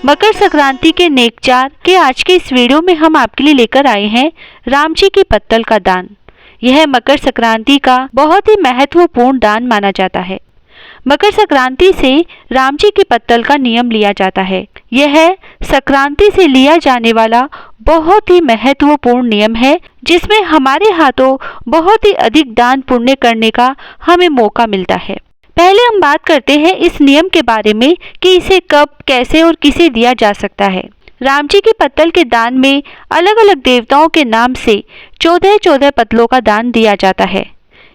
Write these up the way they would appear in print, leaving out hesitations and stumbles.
मकर संक्रांति के नेकचार के आज के इस वीडियो में हम आपके लिए लेकर आए हैं राम जी की पत्तल का दान। यह मकर संक्रांति का बहुत ही महत्वपूर्ण दान माना जाता है। मकर संक्रांति से राम जी की पत्तल का नियम लिया जाता है। यह संक्रांति से लिया जाने वाला बहुत ही महत्वपूर्ण नियम है, जिसमें हमारे हाथों बहुत ही अधिक दान पुण्य करने का हमें मौका मिलता है। पहले हम बात करते हैं इस नियम के बारे में कि इसे कब, कैसे और किसे दिया जा सकता है। राम जी की पत्तल के दान में अलग अलग देवताओं के नाम से 14 पत्तलों का दान दिया जाता है,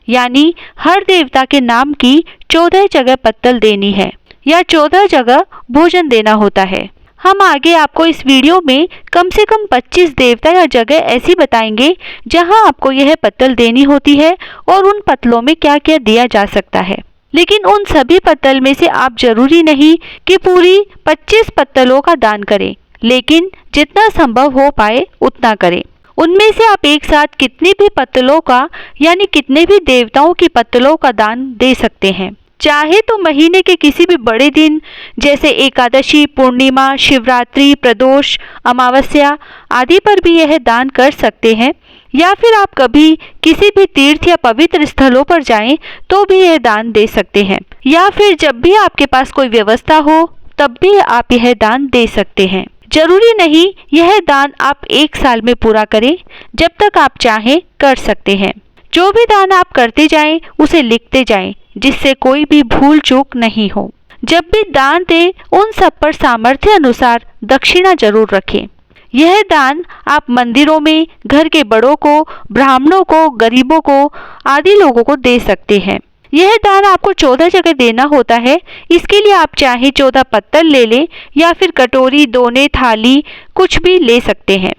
यानी हर देवता के नाम की 14 जगह पत्तल देनी है या 14 जगह भोजन देना होता है। हम आगे आपको इस वीडियो में कम से कम 25 देवता या जगह ऐसी बताएंगे जहां आपको यह पत्तल देनी होती है और उन पत्तलों में क्या क्या दिया जा सकता है। लेकिन उन सभी पत्तल में से आप जरूरी नहीं कि पूरी 25 पत्तलों का दान करें, लेकिन जितना संभव हो पाए उतना करें। उनमें से आप एक साथ कितनी भी पत्तलों का यानी कितने भी देवताओं की पत्तलों का दान दे सकते हैं। चाहे तो महीने के किसी भी बड़े दिन जैसे एकादशी, पूर्णिमा, शिवरात्रि, प्रदोष, अमावस्या आदि पर भी यह दान कर सकते हैं, या फिर आप कभी किसी भी तीर्थ या पवित्र स्थलों पर जाएं तो भी यह दान दे सकते हैं, या फिर जब भी आपके पास कोई व्यवस्था हो तब भी आप यह दान दे सकते हैं। जरूरी नहीं यह दान आप एक साल में पूरा करें, जब तक आप चाहें कर सकते हैं। जो भी दान आप करते जाएं उसे लिखते जाएं, जिससे कोई भी भूल चूक नहीं हो। जब भी दान दें उन सब पर सामर्थ्य अनुसार दक्षिणा जरूर रखें। यह दान आप मंदिरों में घर के बड़ों को, ब्राह्मणों को, गरीबों को आदि लोगों को दे सकते हैं। यह दान आपको 14 जगह देना होता है। इसके लिए आप चाहे 14 पत्तल ले लें या फिर कटोरी, दोने, थाली कुछ भी ले सकते हैं।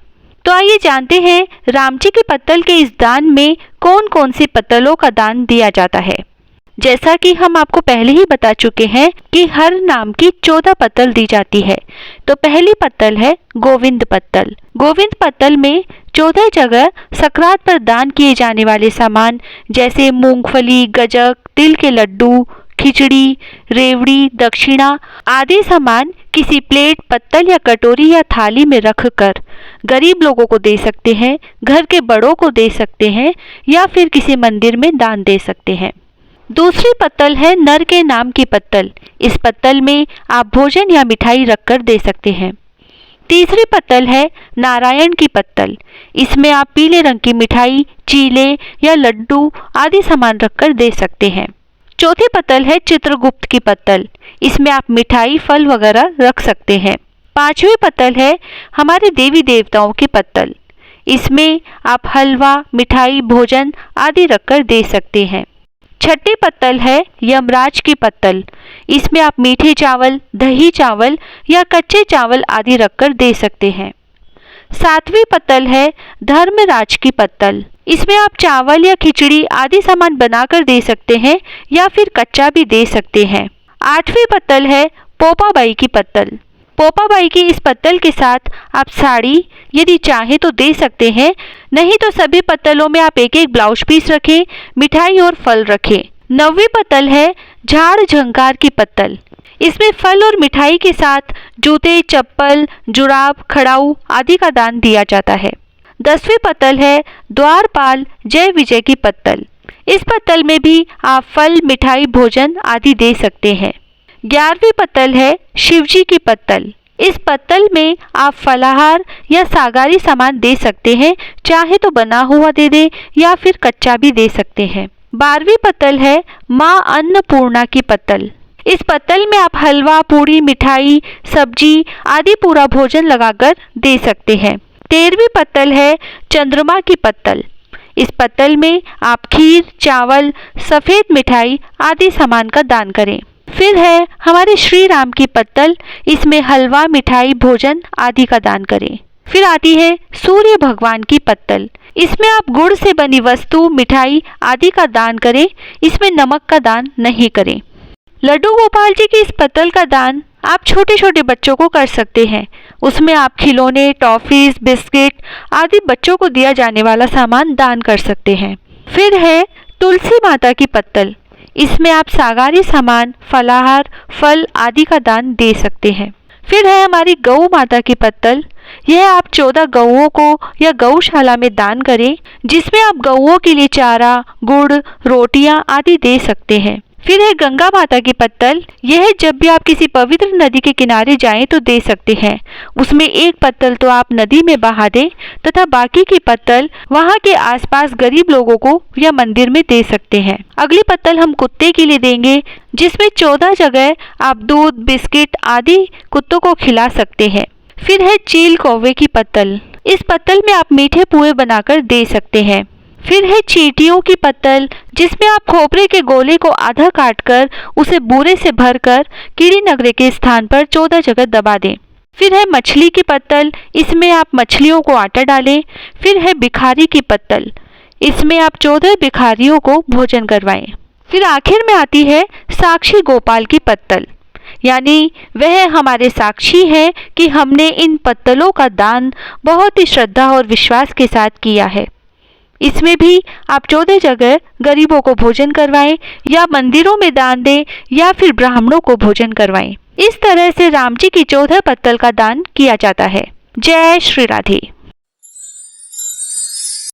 तो आइए जानते हैं राम जी की पत्तल के इस दान में कौन कौन सी पत्तलों का दान दिया जाता है। जैसा कि हम आपको पहले ही बता चुके हैं कि हर नाम की 14 पत्तल दी जाती है। तो पहली पत्तल है गोविंद पत्तल। गोविंद पत्तल में 14 जगह सकरात पर दान किए जाने वाले सामान जैसे मूंगफली, गजक, तिल के लड्डू, खिचड़ी, रेवड़ी, दक्षिणा आदि सामान किसी प्लेट, पत्तल या कटोरी या थाली में रखकर गरीब लोगों को दे सकते हैं, घर के बड़ों को दे सकते हैं या फिर किसी मंदिर में दान दे सकते हैं। दूसरी पत्तल है नर के नाम की पत्तल। इस पत्तल में आप भोजन या मिठाई रखकर दे सकते हैं। तीसरी पत्तल है नारायण की पत्तल। इसमें आप पीले रंग की मिठाई, चीले या लड्डू आदि सामान रखकर दे सकते हैं। चौथी पत्तल है चित्रगुप्त की पत्तल। इसमें आप मिठाई, फल वगैरह रख सकते हैं। पांचवी पत्तल है हमारे देवी देवताओं की पत्तल। इसमें आप हलवा, मिठाई, भोजन आदि रखकर दे सकते हैं। छठी पत्तल है यमराज की पत्तल। इसमें आप मीठे चावल, दही चावल या कच्चे चावल आदि रखकर दे सकते हैं। सातवीं पत्तल है धर्मराज की पत्तल। इसमें आप चावल या खिचड़ी आदि सामान बनाकर दे सकते हैं या फिर कच्चा भी दे सकते हैं। आठवीं पत्तल है पोपाबाई की पत्तल। पोपाबाई की इस पत्तल के साथ आप साड़ी यदि चाहे तो दे सकते हैं, नहीं तो सभी पत्तलों में आप एक एक ब्लाउज पीस रखें, मिठाई और फल रखें। नौवीं पत्तल है झाड़ झंकार की पत्तल। इसमें फल और मिठाई के साथ जूते, चप्पल, जुराब, खड़ाऊ आदि का दान दिया जाता है। 10वीं पत्तल है द्वारपाल जय विजय की पत्तल। इस पत्तल में भी आप फल, मिठाई, भोजन आदि दे सकते हैं। 11वीं पत्तल है शिवजी की पत्तल। इस पत्तल में आप फलाहार या सागारी सामान दे सकते हैं, चाहे तो बना हुआ दे दे या फिर कच्चा भी दे सकते हैं। 12वीं पत्तल है माँ अन्नपूर्णा की पत्तल। इस पत्तल में आप हलवा, पूड़ी, मिठाई, सब्जी आदि पूरा भोजन लगाकर दे सकते हैं। 13वीं पत्तल है चंद्रमा की पत्तल। इस पत्तल में आप खीर, चावल, सफेद मिठाई आदि सामान का दान करें। फिर है हमारे श्री राम की पत्तल। इसमें हलवा, मिठाई, भोजन आदि का दान करें। फिर आती है सूर्य भगवान की पत्तल। इसमें आप गुड़ से बनी वस्तु, मिठाई आदि का दान करें। इसमें नमक का दान नहीं करें। लड्डू गोपाल जी की इस पत्तल का दान आप छोटे छोटे बच्चों को कर सकते हैं। उसमें आप खिलौने, टॉफीज, बिस्किट आदि बच्चों को दिया जाने वाला सामान दान कर सकते हैं। फिर है तुलसी माता की पत्तल। इसमें आप सागारी सामान, फलाहार, फल आदि का दान दे सकते हैं। फिर है हमारी गौ माता की पत्तल। यह आप 14 गौओं को या गौशाला में दान करें, जिसमें आप गौओं के लिए चारा, गुड़, रोटियां आदि दे सकते हैं। फिर है गंगा माता की पत्तल। यह जब भी आप किसी पवित्र नदी के किनारे जाएं तो दे सकते हैं। उसमें एक पत्तल तो आप नदी में बहा दें तथा बाकी की पत्तल वहां के आसपास गरीब लोगों को या मंदिर में दे सकते हैं। अगली पत्तल हम कुत्ते के लिए देंगे, जिसमें 14 जगह आप दूध, बिस्किट आदि कुत्तों को खिला सकते हैं। फिर है चील कौवे की पत्तल। इस पत्तल में आप मीठे पुए बनाकर दे सकते हैं। फिर है चींटियों की पत्तल, जिसमें आप खोपरे के गोले को आधा काटकर उसे बूरे से भरकर कीड़ी नगरे के स्थान पर 14 जगह दबा दें। फिर है मछली की पत्तल। इसमें आप मछलियों को आटा डालें। फिर है भिखारी की पत्तल। इसमें आप 14 भिखारियों को भोजन करवाएं। फिर आखिर में आती है साक्षी गोपाल की पत्तल, यानी वह हमारे साक्षी है कि हमने इन पत्तलों का दान बहुत ही श्रद्धा और विश्वास के साथ किया है। इसमें भी आप 14 जगह गरीबों को भोजन करवाएं या मंदिरों में दान दें या फिर ब्राह्मणों को भोजन करवाएं। इस तरह से राम जी की 14 पत्तल का दान किया जाता है। जय श्री राधे।